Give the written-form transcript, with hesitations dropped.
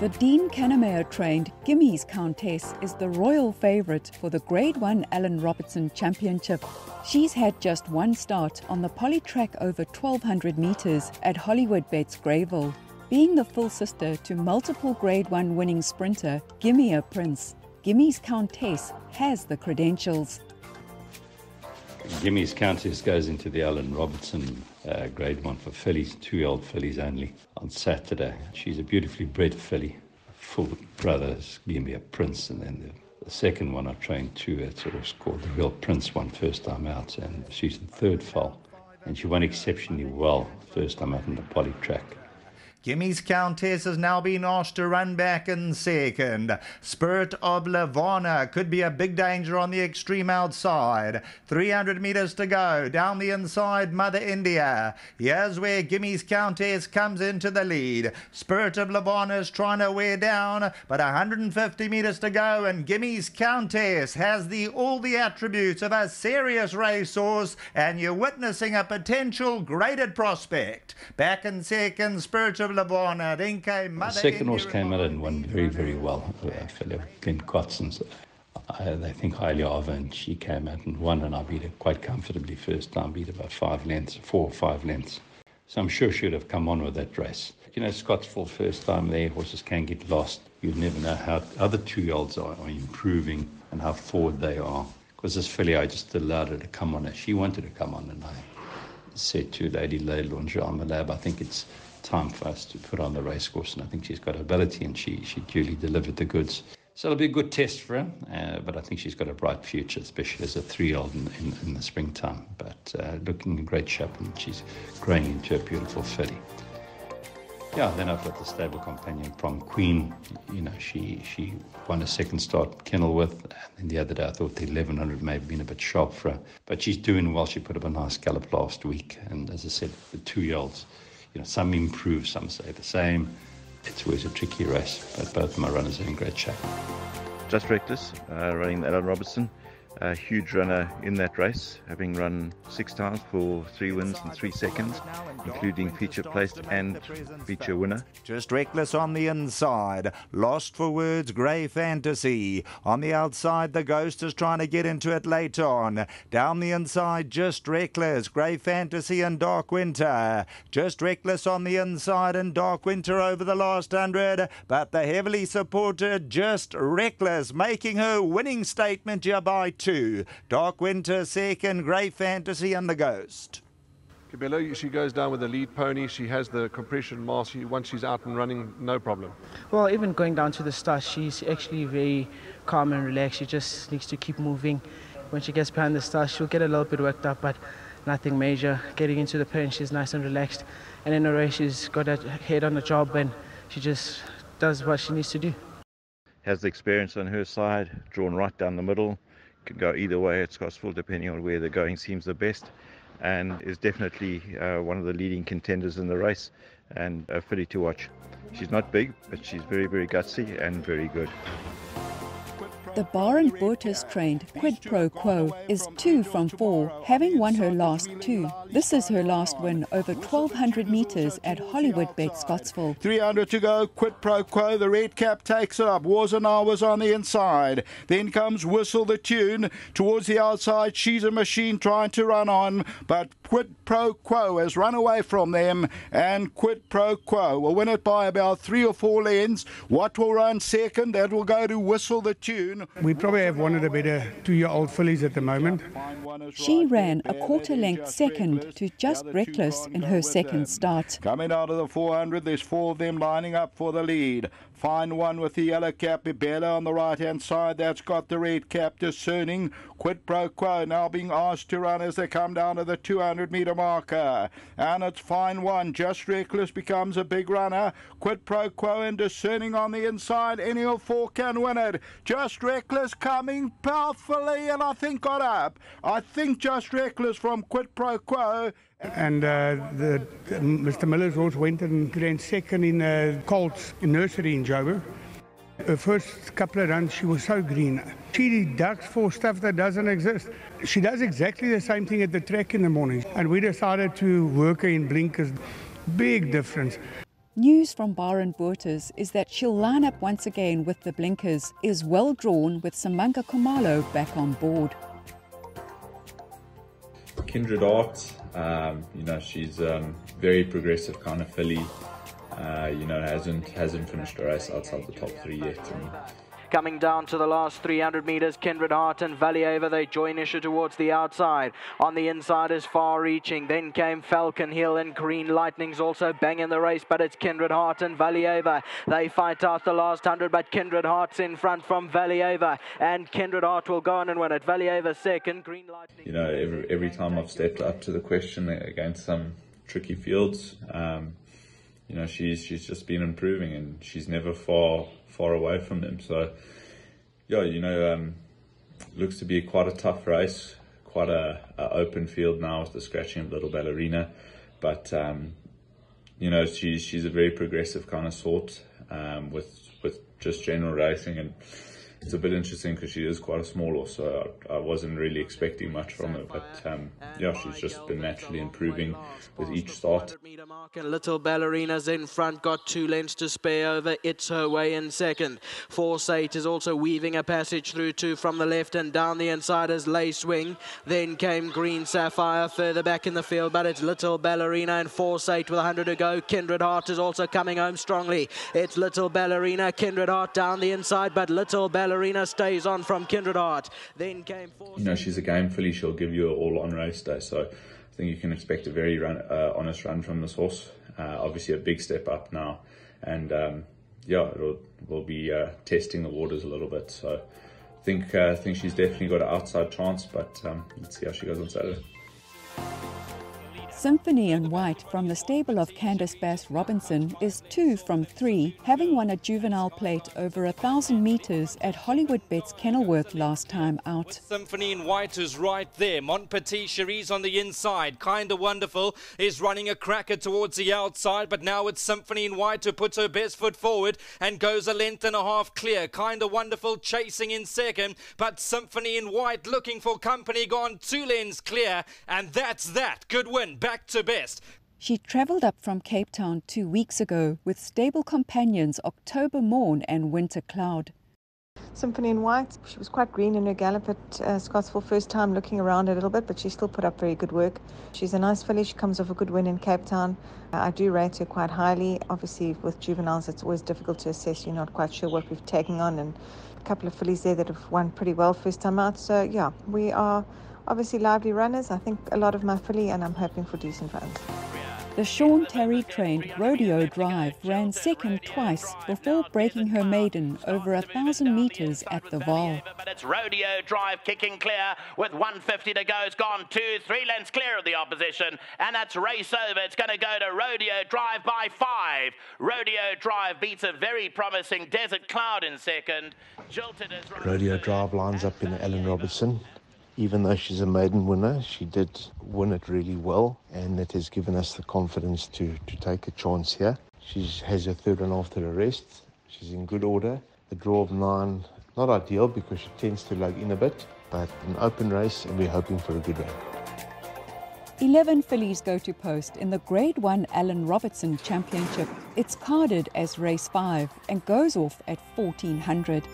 The Dean Kannemeyer trained Gimmie's Countess is the royal favourite for the Grade 1 Allan Robertson Championship. She's had just one start on the polytrack over 1,200 metres at HollywoodBets Greyville, being the full sister to multiple Grade 1 winning sprinter Gimme A Prince. Gimmie's Countess has the credentials. Gimmie's Countess goes into the Allan Robertson Grade 1 for fillies, 2-year-old fillies only, on Saturday. She's a beautifully bred filly. Full brothers, Gimme A Prince, and then the second one I trained too. It's also called the Real Prince one, first time out, and she's the third foal. And she won exceptionally well first time out in the polytrack. Gimmie's Countess has now been asked to run back in second. Spirit of Lavana could be a big danger on the extreme outside. 300 metres to go. Down the inside, Mother India. Here's where Gimmie's Countess comes into the lead. Spirit of Lavana is trying to wear down, but 150 metres to go, and Gimmie's Countess has all the attributes of a serious racehorse, and you're witnessing a potential graded prospect. Back in second, Spirit of Lavana. The second horse came out and won very, very well. A fellow, Glenn Cotson's. They think highly of her, and she came out and won, and I beat her quite comfortably first time, beat her by 4 or 5 lengths. So I'm sure she would have come on with that race. You know, Scottsville, first time there, horses can get lost. You'd never know how other 2-year-olds are improving and how forward they are. Because this filly, I just allowed her to come on. She wanted to come on, and I said to Lady Laidlaw and Jean Malab, I think it's time for us to put on the race course, and I think she's got ability, and she duly delivered the goods. So it'll be a good test for her, but I think she's got a bright future, especially as a 3-year-old in the springtime. But looking in great shape, and she's growing into a beautiful filly. Yeah, then I've got the stable companion Prom Queen. You know, she won a second start Kenilworth, and then the other day I thought the 1100 may have been a bit sharp for her, but she's doing well. She put up a nice gallop last week, and as I said, the 2-year-olds, you know, some improve, some stay the same. It's always a tricky race, but both my runners are in great shape. Just Reckless, running Allan Robertson. A huge runner in that race, having run 6 times for 3 wins and 3 seconds, including feature placed and feature winner. Just Reckless on the inside. Lost for words, Grey Fantasy. On the outside, the Ghost is trying to get into it late on. Down the inside, Just Reckless, Grey Fantasy and Dark Winter. Just Reckless on the inside and Dark Winter over the last 100. But the heavily supported Just Reckless making her winning statement here by 2. Dark Winter second, Grey Fantasy and the Ghost. Cabello, she goes down with the lead pony. She has the compression mass. Once she's out and running, no problem. Well, even going down to the start, she's actually very calm and relaxed. She just needs to keep moving. When she gets behind the start, she'll get a little bit worked up, but nothing major. Getting into the pen, she's nice and relaxed. And in the race, she's got her head on the job, and she just does what she needs to do. Has the experience on her side, drawn right down the middle. Can go either way at Scottsville, depending on where the going seems the best, and is definitely one of the leading contenders in the race, and a filly to watch. She's not big, but she's very, very gutsy and very good. The Barend Botes trained QUID PRO QUO is 2 from 4, having won her last 2. This is her last win over 1,200 metres at HollywoodBets Scottsville. 300 to go, QUID PRO QUO, the red cap takes it up. Wars and Hours on the inside. Then comes Whistle the Tune towards the outside. She's a Machine trying to run on, but QUID PRO QUO has run away from them, and QUID PRO QUO will win it by about 3 or 4 lengths. What will run second? That will go to Whistle the Tune. We probably have one of the better 2-year-old fillies at the moment. She ran a quarter-length second to Just Reckless in her second start. Coming out of the 400, there's 4 of them lining up for the lead. Fine one with the yellow cap, Ibella on the right-hand side. That's got the red cap, Discerning. QUID PRO QUO now being asked to run as they come down to the 200-metre marker. And it's Fine one. Just Reckless becomes a big runner. QUID PRO QUO and Discerning on the inside. Any of 4 can win it. Just Reckless coming powerfully, and I think got up. I think Just Reckless from QUID PRO QUO. And Mr. Miller's horse went and ran second in colts in Nursery in Joburg. Her first couple of runs, she was so green. She ducks for stuff that doesn't exist. She does exactly the same thing at the track in the morning. And we decided to work her in blinkers. Big difference. News from Barend Botes is that she'll line up once again with the blinkers, is well drawn with Samanga Khumalo back on board. Kindred Art, she's very progressive kind of filly. Hasn't finished a race outside the top 3 yet. Coming down to the last 300 metres, Kindred Heart and Valley-Over, they join issue towards the outside. On the inside is Far-Reaching, then came Falcon Hill and Green Lightning's also banging the race, but it's Kindred Heart and Valley-Over. They fight out the last 100, but Kindred Heart's in front from Valley-Over, and Kindred Heart will go on and win it. Valley-Over second, Green Lightning... Every time I've stepped up to the question against some tricky fields, she's just been improving, and she's never far away from them. So looks to be quite a tough race, quite a open field now with the scratching of Little Ballerina, but she's a very progressive kind of sort with just general racing, and it's a bit interesting because she is quite a small horse, so I wasn't really expecting much from her, but she's just been naturally improving with each start. Little Ballerina's in front, got 2 lengths to spare over. It's her way in second. Foresight is also weaving a passage through 2 from the left, and down the inside is Lace Wing. Then came Green Sapphire further back in the field, but it's Little Ballerina and Foresight with 100 to go. Kindred Heart is also coming home strongly. It's Little Ballerina, Kindred Heart down the inside, but Little Ballerina stays on from Kindred Heart. Then came Foresight. She's a game filly. She'll give you an all-on race day, so I think you can expect a very honest run from this horse. Obviously a big step up now, and we'll be testing the waters a little bit. So I think she's definitely got an outside chance, but let's see how she goes on Saturday. Symphony in White from the stable of Candace Bass Robinson is 2 from 3, having won a juvenile plate over 1,000 metres at hollywoodbets Kenilworth last time out. Symphony in White is right there. Montpetit Cherise on the inside. Kinda Wonderful is running a cracker towards the outside, but now it's Symphony in White who puts her best foot forward and goes a length and a half clear. Kinda Wonderful chasing in second, but Symphony in White looking for company, gone 2 lengths clear, and that's that. Good win. Back to best. She travelled up from Cape Town 2 weeks ago with stable companions October Morn and Winter Cloud. Symphony in White, she was quite green in her gallop at Scottsville, first time looking around a little bit, but she still put up very good work. She's a nice filly. She comes off a good win in Cape Town. I do rate her quite highly. Obviously with juveniles it's always difficult to assess. You're not quite sure what we've taken on, and a couple of fillies there that have won pretty well first time out. So yeah, we are obviously lively runners. I think a lot of my filly, and I'm hoping for decent runs. The Sean Terry trained Rodeo Drive ran second twice before breaking her maiden over 1,000 metres at the Vaal. But it's Rodeo Drive kicking clear with 150 to go. It's gone 2-3 lengths clear of the opposition, and that's race over. It's going to go to Rodeo Drive by 5. Rodeo Drive beats a very promising Desert Cloud in second. Jilted is Rodeo Drive lines up in Allan Robertson. Even though she's a maiden winner, she did win it really well, and it has given us the confidence to take a chance here. She has her third run after a rest. She's in good order. The draw of 9, not ideal because she tends to lag in a bit, but an open race, and we're hoping for a good run. 11 fillies go to post in the Grade 1 Allan Robertson Championship. It's carded as race 5 and goes off at 1,400.